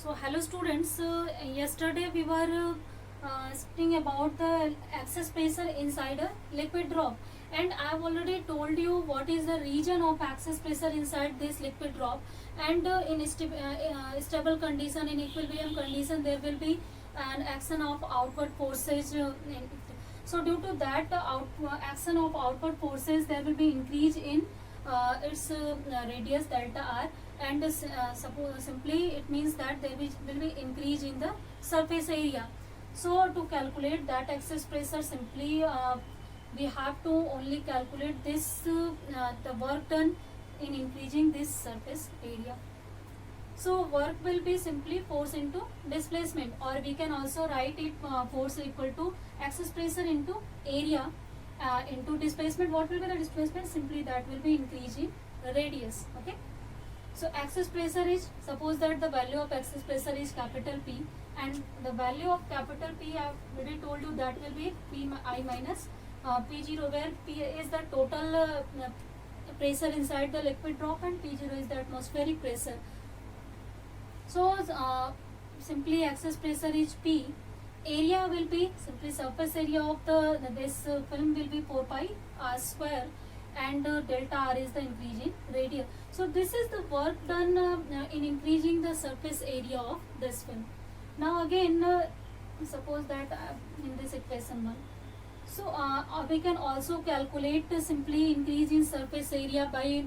So hello students, yesterday we were speaking about the excess pressure inside a liquid drop, and I have already told you what is the region of excess pressure inside this liquid drop. And in stable condition, in equilibrium condition, there will be an action of outward forces. So due to that action of outward forces, there will be increase in its radius delta r, and suppose simply it means that there will be increase in the surface area. So to calculate that excess pressure, simply we have to only calculate this the work done in increasing this surface area. So work will be simply force into displacement, or we can also write it force equal to excess pressure into area into displacement. What will be the displacement? Simply that will be increase in radius. Okay. So excess pressure is, suppose that the value of excess pressure is capital P, and the value of capital P I have already told you that will be P I minus P0, where P is the total pressure inside the liquid drop and P0 is the atmospheric pressure. So simply excess pressure is P. Area will be simply surface area of this film will be 4 pi r square, and delta r is the increasing radius. So this is the work done in increasing the surface area of this film. Now again, suppose that in this equation 1. So we can also calculate simply increase in surface area by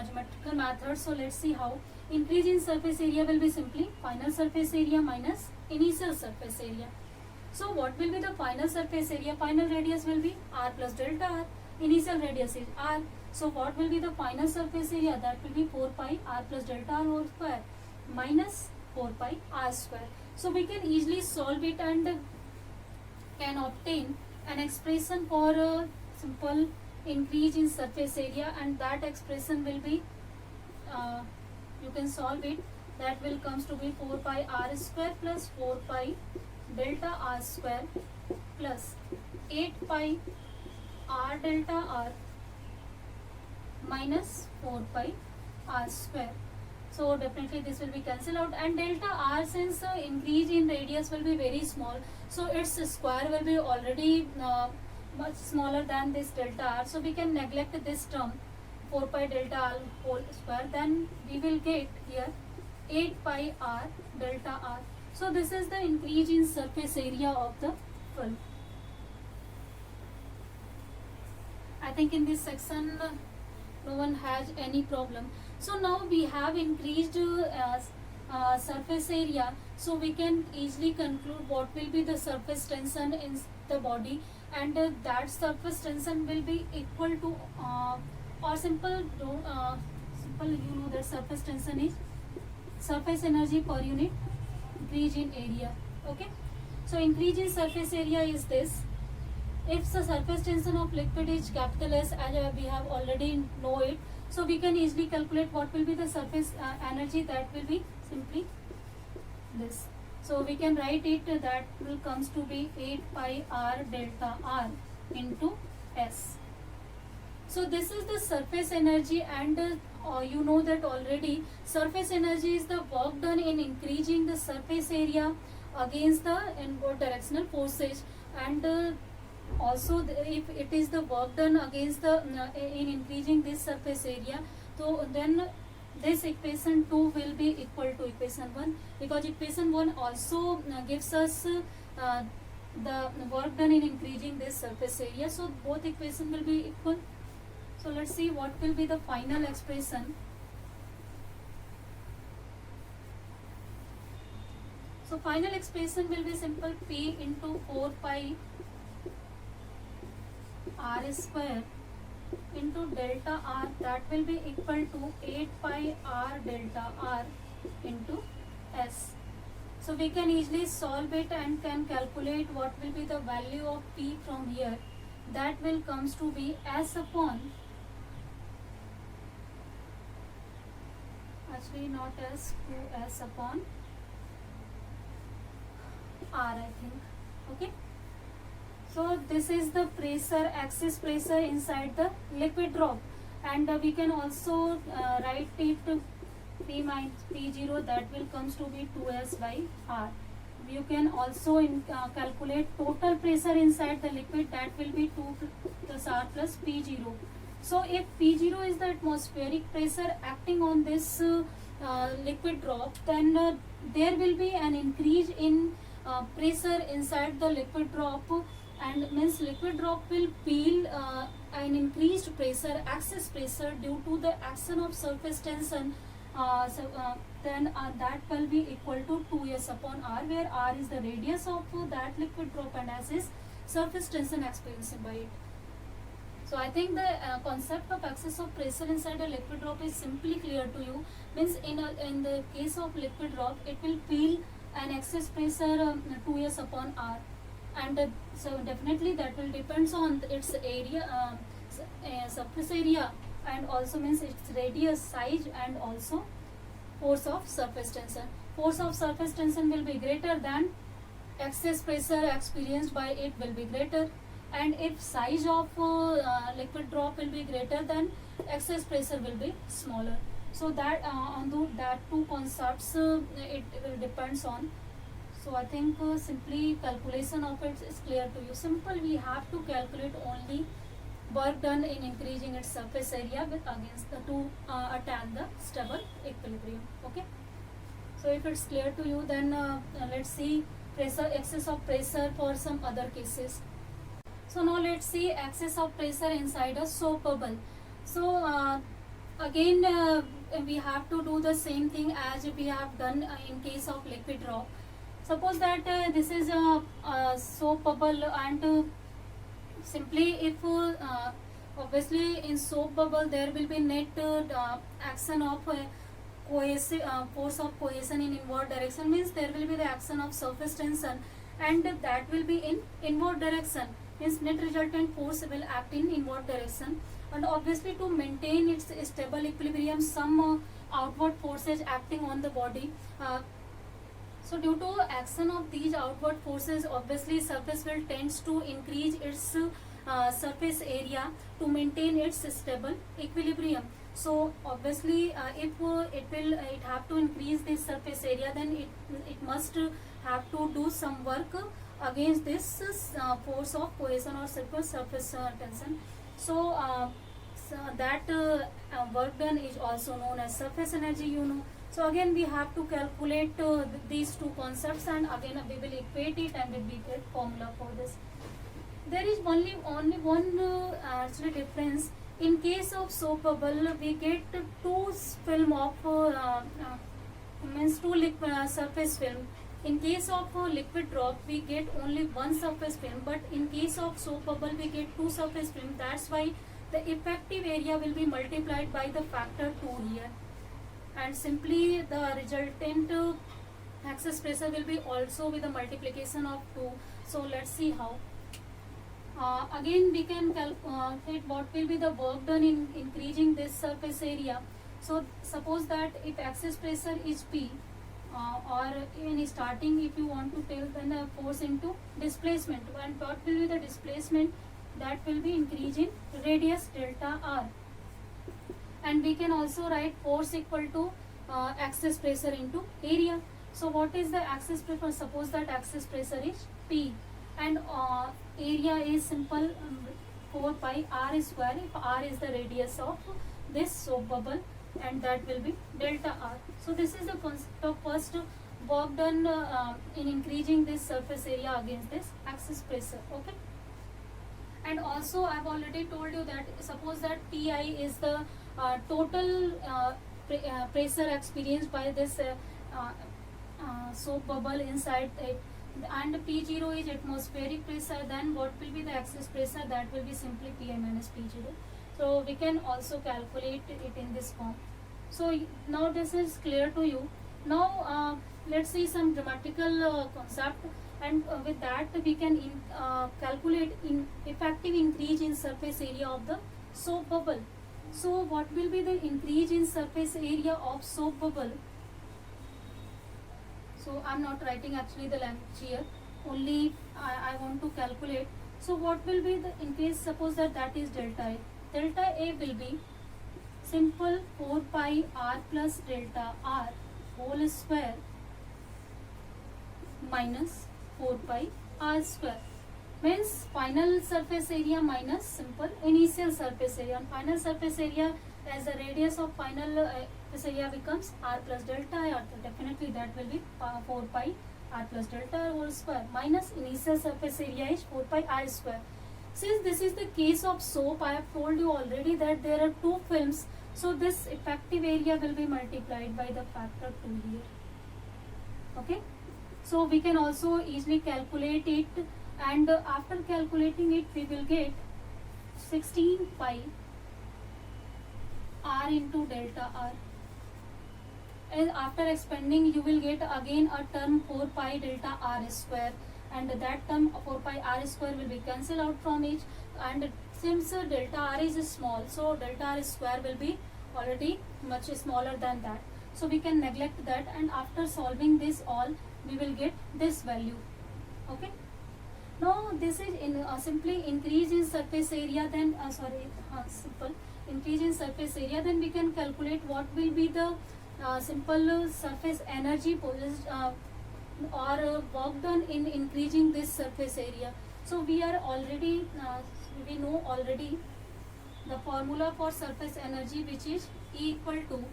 geometrical method. So let's see how. Increase in surface area will be simply final surface area minus initial surface area. So what will be the final surface area? Final radius will be r plus delta r. Initial radius is r. So what will be the final surface area? That will be 4 pi r plus delta r whole square minus 4 pi r square. So we can easily solve it and can obtain an expression for a simple increase in surface area, and that expression will be you can solve it. That will comes to be 4 pi r square plus 4 pi delta r square plus 8 pi r delta r minus 4 pi r square. So definitely this will be cancelled out, and delta r, since increase in radius will be very small, so its square will be already much smaller than this delta r. So we can neglect this term 4 pi delta r whole square. Then we will get here 8 pi r delta r. So this is the increase in surface area of the film. I think in this section no one has any problem. So now we have increased surface area, so we can easily conclude what will be the surface tension in the body, and that surface tension will be equal to or simple you know that surface tension is surface energy per unit increase in area. Okay, so increase in surface area is this. If the surface tension of liquid is capital S, as we have already know it, so we can easily calculate what will be the surface energy. That will be simply this. So we can write it, that will comes to be 8 pi r delta r into S. So this is the surface energy, and you know that already surface energy is the work done in increasing the surface area against the inward directional forces, and also if it is the work done against the in increasing this surface area, so then this equation 2 will be equal to equation 1, because equation 1 also gives us the work done in increasing this surface area. So both equation will be equal. So let's see what will be the final expression. So final expression will be simple P into 4 pi r square into delta r, that will be equal to 8 pi r delta r into S. So we can easily solve it and can calculate what will be the value of P from here. That will comes to be S upon, actually not S, 2S upon R, I think. Okay. So this is the pressure, excess pressure inside the liquid drop, and we can also write it P minus P0, that will comes to be 2S by R. You can also calculate total pressure inside the liquid, that will be 2 plus R plus P0. So if P0 is the atmospheric pressure acting on this liquid drop, then there will be an increase in pressure inside the liquid drop, and means liquid drop will feel an increased pressure, excess pressure due to the action of surface tension. Then that will be equal to 2S upon R, where R is the radius of that liquid drop and S is surface tension experienced by it. So I think the concept of excess of pressure inside a liquid drop is simply clear to you. Means in the case of liquid drop, it will feel an excess pressure 2S upon R, and so definitely that will depends on its area, surface area, and also means its radius, size, and also force of surface tension. Force of surface tension will be greater than excess pressure experienced by it will be greater, and if size of liquid drop will be greater, then excess pressure will be smaller. So that that two concepts it will depends on. So I think simply calculation of it is clear to you. Simple, we have to calculate only work done in increasing its surface area with against the to attain the stable equilibrium. Okay. So if it's clear to you, then let's see pressure, excess of pressure for some other cases. So now let's see excess of pressure inside a soap bubble. So again we have to do the same thing as we have done in case of liquid drop. Suppose that this is a soap bubble, and simply if obviously in soap bubble there will be net action of force of cohesion in inward direction, means there will be the action of surface tension, and that will be in inward direction, means net resultant force will act in inward direction, and obviously to maintain its stable equilibrium some outward forces acting on the body. So due to action of these outward forces, obviously surface will tends to increase its surface area to maintain its stable equilibrium. So obviously if it have to increase this surface area, then it must have to do some work against this force of cohesion or surface tension. So that work done is also known as surface energy, you know. So again we have to calculate these two concepts, and again we will equate it and we get formula for this. There is only one actually difference. In case of soap bubble, we get two film of means two surface film. In case of liquid drop, we get only one surface film, but in case of soap bubble, we get two surface film. That's why the effective area will be multiplied by the factor 2 here, and simply the resultant excess pressure will be also with the multiplication of 2. So let's see how. Again we can calculate what will be the work done in increasing this surface area. So suppose that if excess pressure is P, or in starting if you want to tell, then the force into displacement, and what will be the displacement, that will be increase in radius delta R, and we can also write force equal to excess pressure into area. So what is the excess pressure? Suppose that excess pressure is P, and area is simple 4 pi R square if R is the radius of this soap bubble, and that will be delta R. So this is the concept of first work done in increasing this surface area against this excess pressure. Okay. And also I have already told you that suppose that Pi is the total pressure experienced by this soap bubble inside it, and P0 is atmospheric pressure, then what will be the excess pressure? That will be simply Pi minus P0. So we can also calculate it in this form. So now this is clear to you. Now let's see some grammatical concept, and with that we can calculate in effective increase in surface area of the soap bubble. So what will be the increase in surface area of soap bubble? So I'm not writing actually the language here, only I want to calculate. So what will be the, in case suppose that is delta A. Delta A will be simple 4 pi r plus delta r whole square minus 4 pi r square means final surface area minus simple initial surface area. And final surface area, as the radius of final surface area becomes r plus delta r, so definitely that will be 4 pi r plus delta r whole square minus initial surface area is 4 pi r square. Since this is the case of soap, I have told you already that there are two films, so this effective area will be multiplied by the factor 2 here. Okay, so we can also easily calculate it, and after calculating it we will get 16 pi r into delta r, and after expanding you will get again a term 4 pi delta r square, and that term 4 pi r square will be cancelled out from each, and since delta r is small, so delta r square will be already much smaller than that, so we can neglect that, and after solving this all we will get this value. Okay, now this is in simply increase in surface area, then simple increase in surface area, then we can calculate what will be the simple surface energy possessed or work done in increasing this surface area. So we are already we know already the formula for surface energy, which is E equal to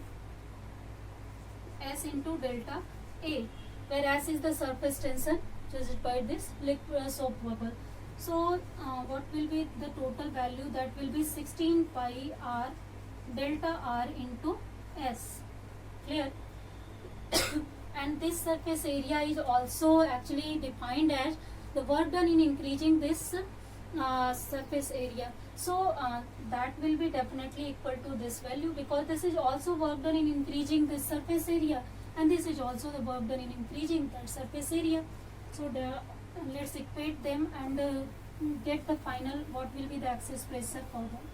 S into delta A, where S is the surface tension just by this liquid soap bubble. So what will be the total value? That will be 16 pi r delta r into S. Clear? And this surface area is also actually defined as the work done in increasing this surface area. So that will be definitely equal to this value, because this is also work done in increasing this surface area, and this is also the work done in increasing that surface area. So let's equate them and get the final what will be the access pressure for them.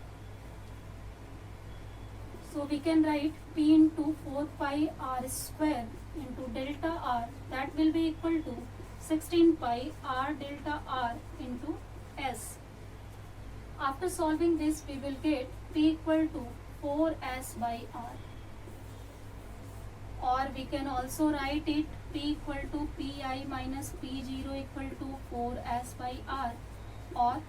So we can write P into 4 pi r square into delta r, that will be equal to 16 pi r delta r into S. After solving this we will get P equal to 4S by r, or we can also write it P equal to Pi minus P0 equal to 4S by r, or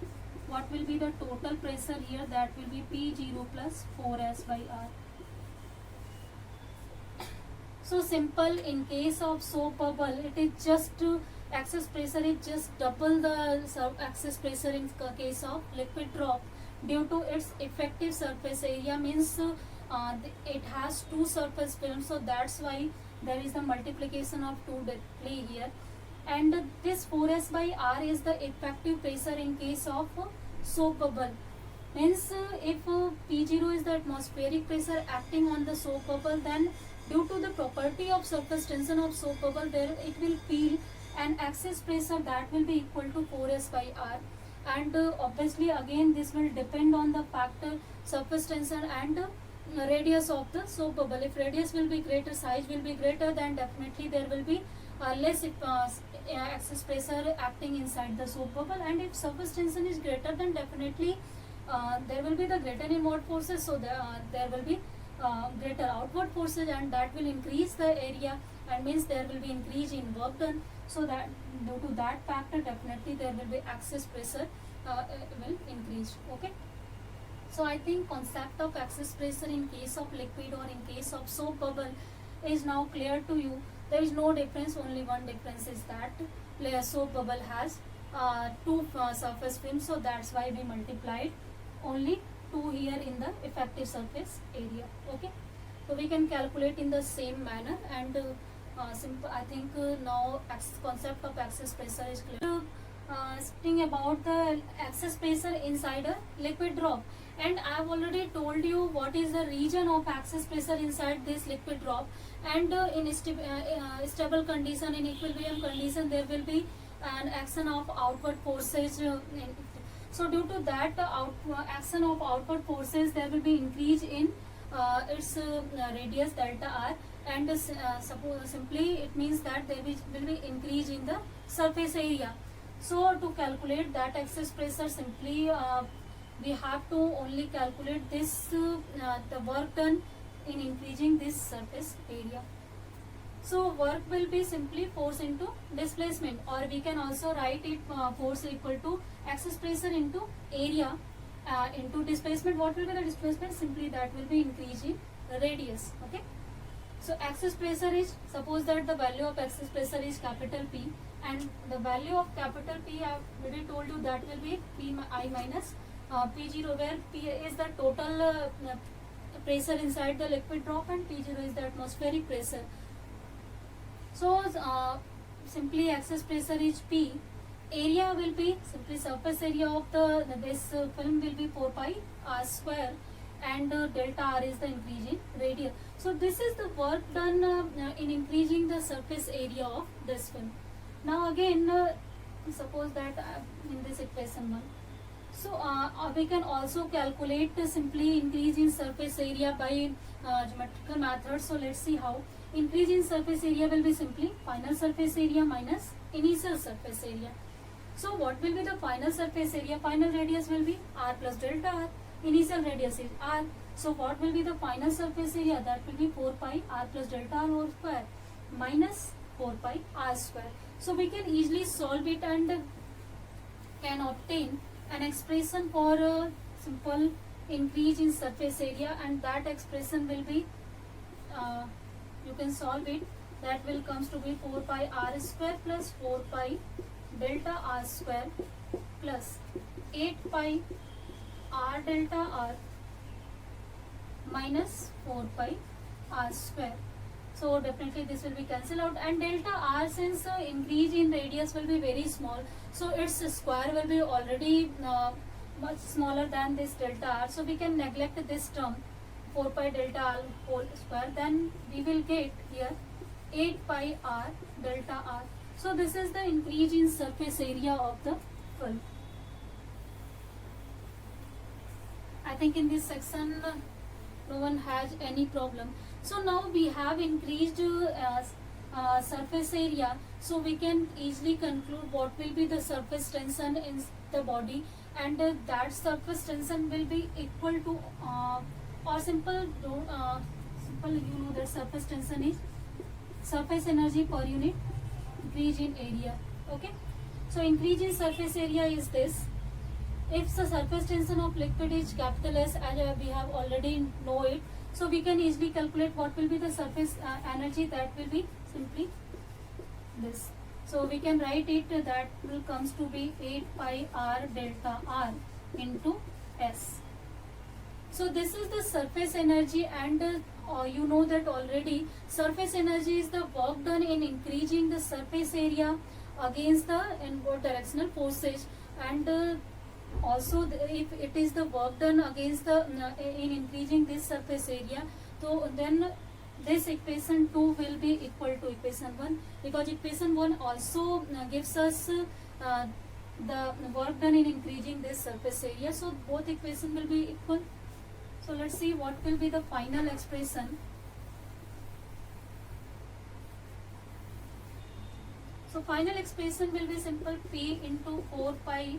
what will be the total pressure here? That will be P0 plus 4S by r. So simple, in case of soap bubble, it is just access pressure is just double the access pressure in case of liquid drop, due to its effective surface area, means it has two surface films, so that's why there is the multiplication of 2 directly here. And this 4S by r is the effective pressure in case of soap bubble, means if P0 is the atmospheric pressure acting on the soap bubble, then due to the property of surface tension of soap bubble, there it will feel an access pressure that will be equal to 4S by r, and obviously again this will depend on the factor surface tension and radius of the soap bubble. If radius will be greater, size will be greater, then definitely there will be less access pressure acting inside the soap bubble, and if surface tension is greater, then definitely there will be the greater inward forces, so there will be greater outward forces, and that will increase the area, and means there will be increase in work done. So that due to that factor, definitely there will be access pressure will increase. Okay, so I think concept of access pressure in case of liquid or in case of soap bubble is now clear to you. There is no difference, only one difference is that soap bubble has two surface films, so that's why we multiplied only 2 here in the effective surface area. Okay, so we can calculate in the same manner, and simple. I think now concept of access pressure is clear. Speaking about the access pressure inside a liquid drop, and I have already told you what is the region of access pressure inside this liquid drop, and in stable condition, in equilibrium condition, there will be an action of outward forces. So due to that action of outward forces, there will be increase in its radius delta r, and suppose simply it means that there will be increase in the surface area. So to calculate that access pressure, simply we have to only calculate this the work done in increasing this surface area. So work will be simply force into displacement, or we can also write it force equal to axis pressure into area into displacement. What will be the displacement? Simply that will be increasing radius. Okay. So axis pressure is, suppose that the value of axis pressure is capital P, and the value of capital P I have already told you that will be P I minus P0, where P is the total pressure inside the liquid drop and P0 is the atmospheric pressure. So simply axis pressure is P, area will be simply surface area of this film will be 4 pi r square, and delta r is the increasing radius. So this is the work done in increasing the surface area of this film. Now again suppose that in this equation 1, so we can also calculate simply increase in surface area by geometrical method. So let's see how. Increase in surface area will be simply final surface area minus initial surface area. So what will be the final surface area? Final radius will be r plus delta r, initial radius is r. So what will be the final surface area? That will be 4 pi r plus delta r whole square minus 4 pi r square. So we can easily solve it and can obtain an expression for a simple increase in surface area, and that expression will be you can solve it. That will comes to be 4 pi r square plus 4 pi delta r square plus 8 pi r delta r minus 4 pi r square. So definitely this will be cancelled out, and delta r, since increase in radius will be very small, so its square will be already much smaller than this delta r. So we can neglect this term 4 pi delta r whole square. Then we will get here 8 pi r delta r. So this is the increase in surface area of the film. I think in this section no one has any problem. So now we have increased surface area, so we can easily conclude what will be the surface tension in the body, and that surface tension will be equal to or simple you know that surface tension is surface energy per unit increase in area. Okay, so increase in surface area is this. If the surface tension of liquid is capital S, as we have already know it, so we can easily calculate what will be the surface energy. That will be simply this. So we can write it, that will comes to be 8 pi r delta r into S. So this is the surface energy, and you know that already surface energy is the work done in increasing the surface area against the inward directional forces, and also if it is the work done against the in increasing this surface area, so then this equation 2 will be equal to equation 1, because equation 1 also gives us the work done in increasing this surface area. So both equation will be equal. So let's see what will be the final expression. So final expression will be simple P into 4 pi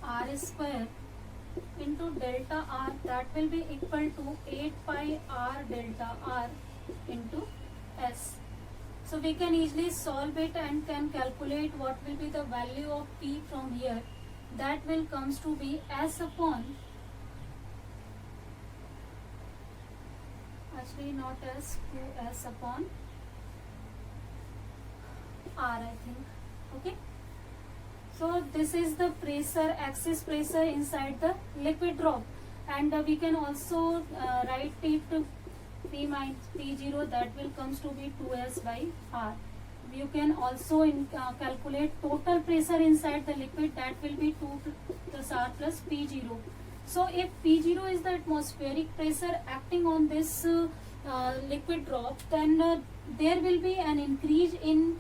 r square into delta r, that will be equal to 8 pi r delta r into S. So we can easily solve it and can calculate what will be the value of P from here. That will comes to be S upon, actually not S, 2S upon R, I think. Okay. So this is the pressure, axis pressure inside the liquid drop, and we can also write it to P minus P0, that will comes to be 2S by R. You can also calculate total pressure inside the liquid, that will be 2 plus R plus P0. So if P0 is the atmospheric pressure acting on this liquid drop, then there will be an increase in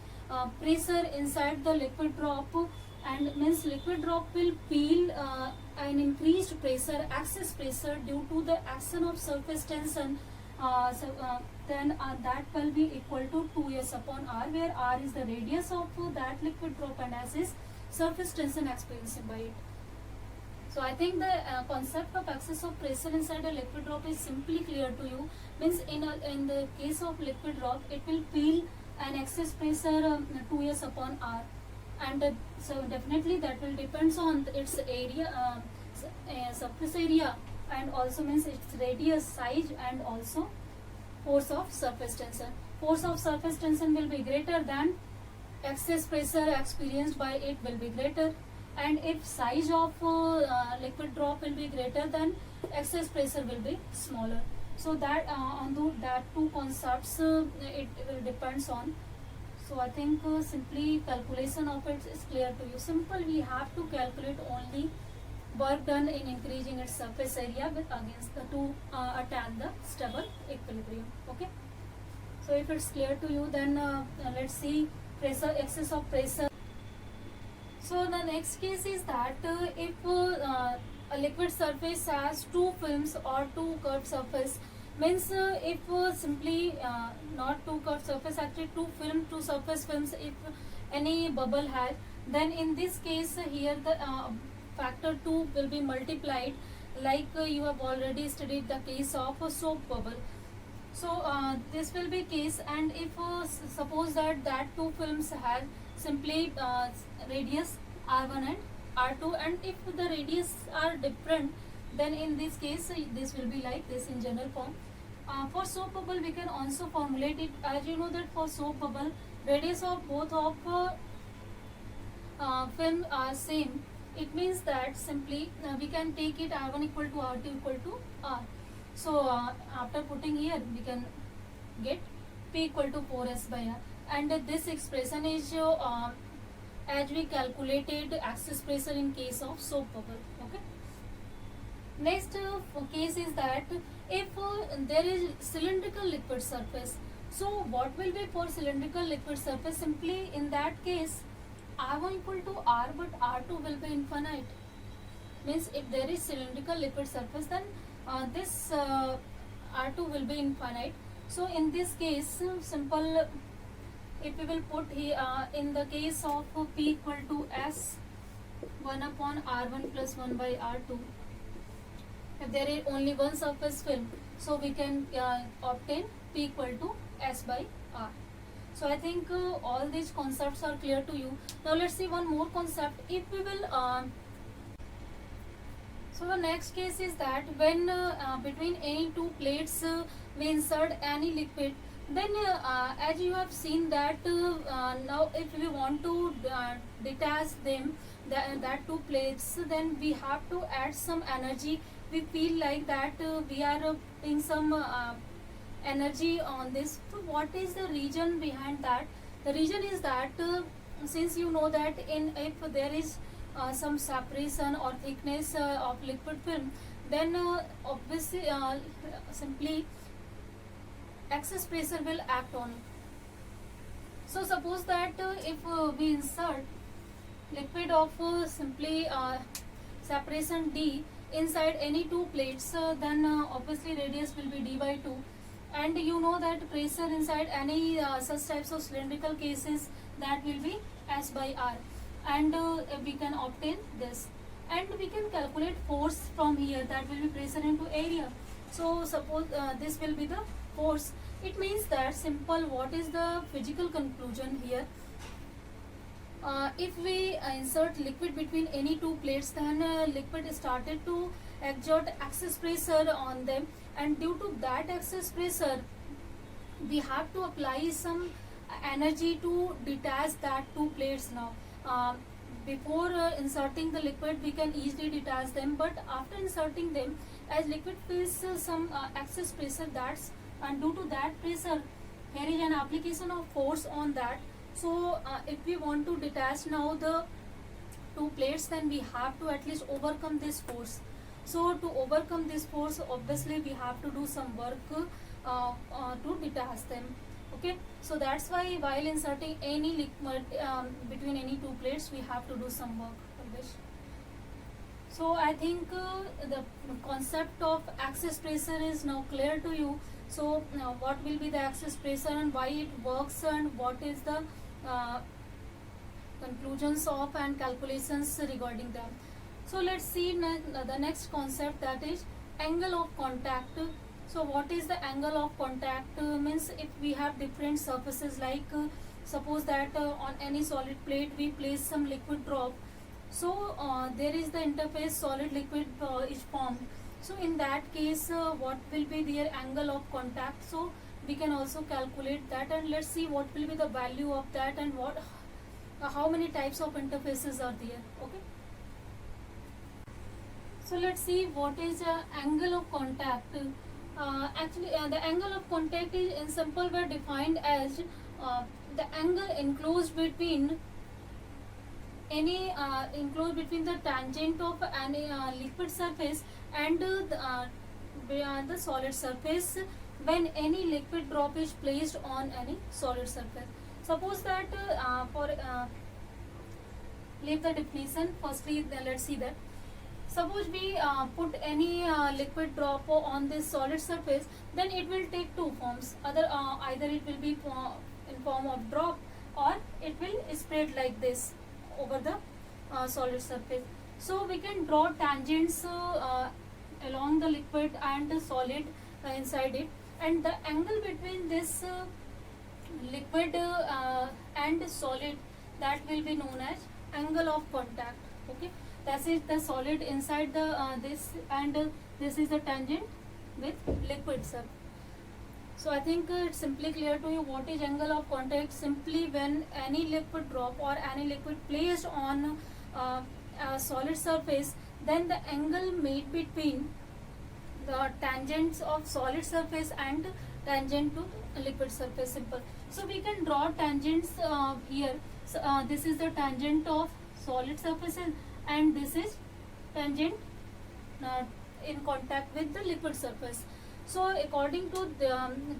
pressure inside the liquid drop, and means liquid drop will feel an increased pressure, axis pressure, due to the action of surface tension. Then that will be equal to 2S upon R, where R is the radius of that liquid drop and S is surface tension experienced by it. So I think the concept of excess of pressure inside a liquid drop is simply clear to you. Means in the case of liquid drop, it will feel an excess pressure 2s upon r, and so definitely that will depends on its area, surface area, and also means its radius, size, and also force of surface tension. Force of surface tension will be greater than excess pressure experienced by it will be greater, and if size of liquid drop will be greater, then excess pressure will be smaller. So that that two concepts it will depends on. So I think simply calculation of it is clear to you. Simple, we have to calculate only work done in increasing its surface area with against the to attain the stable equilibrium. Okay. So if it's clear to you, then let's see pressure, excess of pressure. So the next case is that if a liquid surface has two films or two curved surface, means if simply not two curved surface, actually two film, two surface films, if any bubble has, then in this case here the factor 2 will be multiplied, like you have already studied the case of a soap bubble. So this will be case, and if suppose that two films have simply radius r1 and r2, and if the radius are different, then in this case this will be like this in general form. For soap bubble we can also formulate it, as you know that for soap bubble radius of both of film are same. It means that simply we can take it r1 equal to r2 equal to r. So after putting here we can get P equal to 4s by r, and this expression is as we calculated excess pressure in case of soap bubble. Okay. Next case is that if there is cylindrical liquid surface. So what will be for cylindrical liquid surface? Simply in that case r1 equal to r, but r2 will be infinite. Means if there is cylindrical liquid surface, then this r2 will be infinite. So in this case simple, if we will put here in the case of P equal to S 1 upon r1 plus 1 by r2, if there is only one surface film, so we can obtain P equal to S by r. So I think all these concepts are clear to you. Now let's see one more concept. If we will so the next case is that when between any two plates we insert any liquid, then as you have seen that now if we want to detach them, that two plates, then we have to add some energy. We feel like that we are putting some energy on this. So what is the reason behind that? The reason is that since you know that if there is some separation or thickness of liquid film, then obviously simply excess pressure will act on it. So suppose that if we insert liquid of simply separation d inside any two plates, then obviously radius will be d by 2, and you know that pressure inside any such types of cylindrical cases, that will be S by r, and we can obtain this, and we can calculate force from here, that will be pressure into area. So suppose this will be the force. It means that simple, what is the physical conclusion here? If we insert liquid between any two plates, then liquid started to exert excess pressure on them, and due to that excess pressure we have to apply some energy to detach that two plates. Now before inserting the liquid we can easily detach them, but after inserting them, as liquid feels some excess pressure, that's, and due to that pressure here is an application of force on that. So if we want to detach now the two plates, then we have to at least overcome this force. So to overcome this force, obviously we have to do some work to detach them. Okay, so that's why while inserting any liquid between any two plates, we have to do some work for this. So I think the concept of excess pressure is now clear to you. So what will be the excess pressure and why it works, and what is the conclusions of and calculations regarding them. So let's see the next concept, that is angle of contact. So what is the angle of contact? Means if we have different surfaces, like suppose that on any solid plate we place some liquid drop. So there is the interface solid liquid is formed. So in that case, what will be their angle of contact? So we can also calculate that, and let's see what will be the value of that, and what how many types of interfaces are there. Okay. So let's see what is angle of contact. Actually, the angle of contact is in simple way defined as the angle enclosed between the tangent of any liquid surface and beyond the solid surface when any liquid drop is placed on any solid surface. Suppose that for leave the definition firstly, then let's see that. Suppose we put any liquid drop on this solid surface, then it will take two forms. Either it will be in form of drop, or it will spread like this over the solid surface. So we can draw tangents along the liquid and the solid inside it, and the angle between this liquid and solid, that will be known as angle of contact. Okay, that is the solid inside the this, and this is the tangent with liquid surface. So I think it's simply clear to you what is angle of contact. Simply when any liquid drop or any liquid placed on a solid surface, then the angle made between the tangents of solid surface and tangent to liquid surface. Simple. So we can draw tangents here. So, this is the tangent of solid surfaces, and this is tangent in contact with the liquid surface. So according to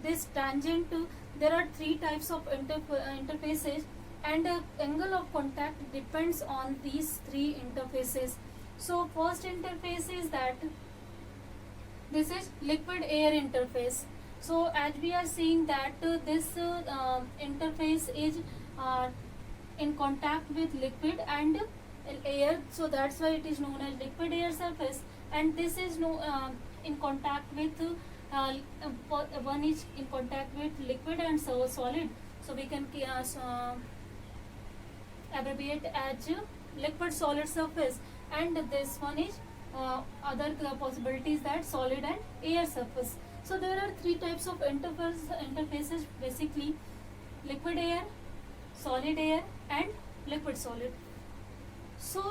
this tangent, there are three types of interfaces, and angle of contact depends on these three interfaces. So first interface is that this is liquid air interface. So as we are seeing that this interface is in contact with liquid and air, so that's why it is known as liquid air surface. And this is in contact with one is in contact with liquid and solid, so we can abbreviate as liquid solid surface. And this one is other possibilities, that solid and air surface. So there are three types of interfaces basically: liquid air, solid air, and liquid solid. So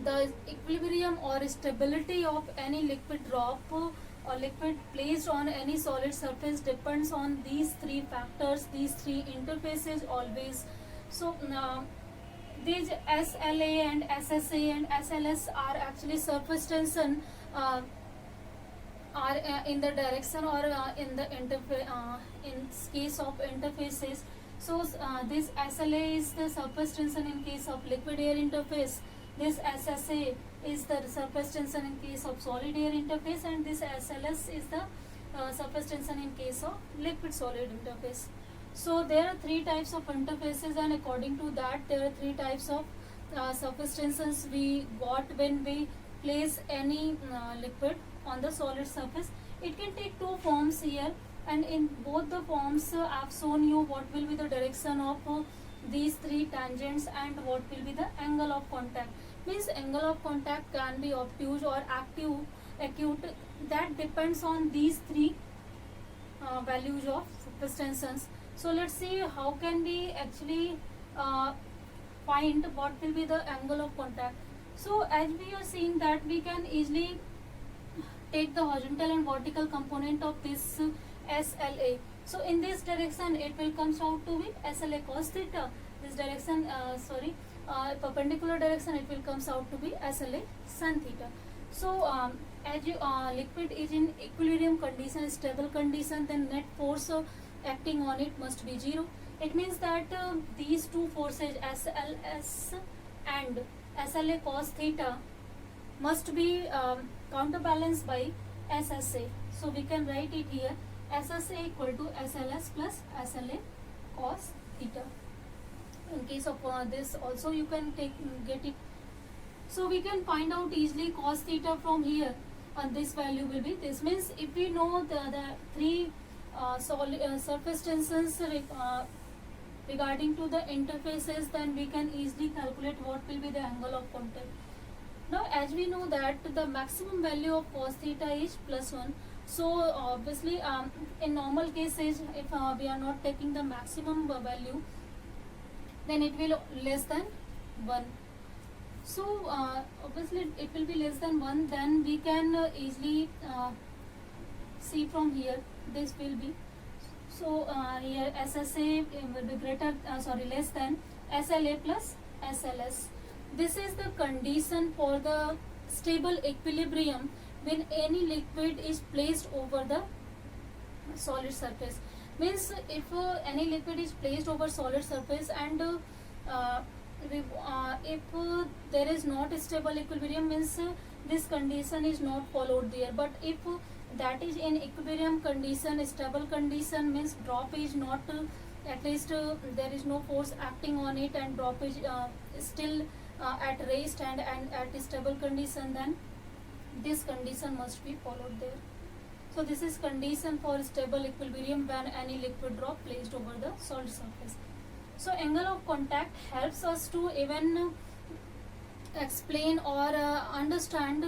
the equilibrium or stability of any liquid drop or liquid placed on any solid surface depends on these three factors, these three interfaces always. So these SLA and SSA and SLS are actually surface tension are in the direction or in the in case of interfaces. So this SLA is the surface tension in case of liquid air interface. This SSA is the surface tension in case of solid air interface, and this SLS is the surface tension in case of liquid solid interface. So there are three types of interfaces, and according to that there are three types of surface tensions we got when we place any liquid on the solid surface. It can take two forms here, and in both the forms I have shown you what will be the direction of these three tangents and what will be the angle of contact. Means angle of contact can be obtuse or acute, that depends on these three values of surface tensions. So let's see how can we actually find what will be the angle of contact. So as we are seeing that we can easily take the horizontal and vertical component of this SLA. So in this direction it will comes out to be SLA cos theta. This direction, perpendicular direction, it will comes out to be SLA sin theta. So as you liquid is in equilibrium condition, stable condition, then net force acting on it must be 0. It means that these two forces SLS and SLA cos theta must be counterbalanced by SSA. So we can write it here, SSA equal to SLS plus SLA cos theta. In case of this also you can get it. So we can find out easily cos theta from here, and this value will be this. Means if we know the three surface tensions regarding to the interfaces, then we can easily calculate what will be the angle of contact. Now as we know that the maximum value of cos theta is +1, so obviously in normal cases, if we are not taking the maximum value, then it will less than 1. So obviously it will be less than 1, then we can easily see from here this will be. So here SSA will be less than SLA plus SLS. This is the condition for the stable equilibrium when any liquid is placed over the solid surface. Means if any liquid is placed over solid surface, and if there is not a stable equilibrium, means this condition is not followed there. But if that is in equilibrium condition, stable condition, means drop is not at least there is no force acting on it, and drop is still at rest and at stable condition, then this condition must be followed there. So this is condition for stable equilibrium when any liquid drop placed over the solid surface. So angle of contact helps us to even explain or understand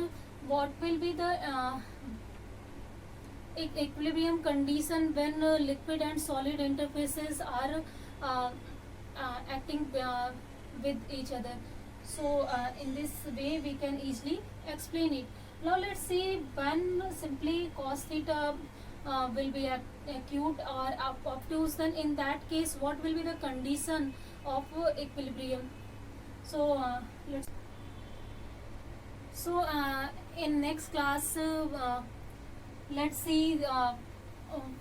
what will be the equilibrium condition when liquid and solid interfaces are acting with each other. So in this way we can easily explain it. Now let's see when simply cos theta will be acute or obtuse, then in that case what will be the condition of equilibrium. So in next class let's see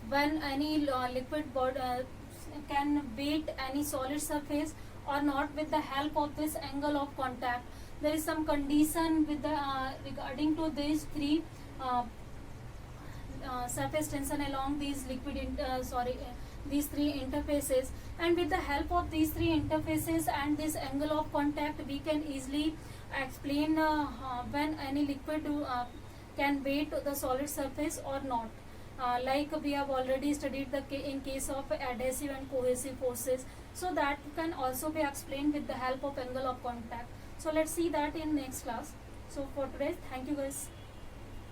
when any liquid body can weight any solid surface or not with the help of this angle of contact. There is some condition with the regarding to these three surface tension along these these three interfaces, and with the help of these three interfaces and this angle of contact, we can easily explain when any liquid can weight the solid surface or not. Like we have already studied in case of adhesive and cohesive forces, so that can also be explained with the help of angle of contact. So let's see that in next class. So for today, thank you guys.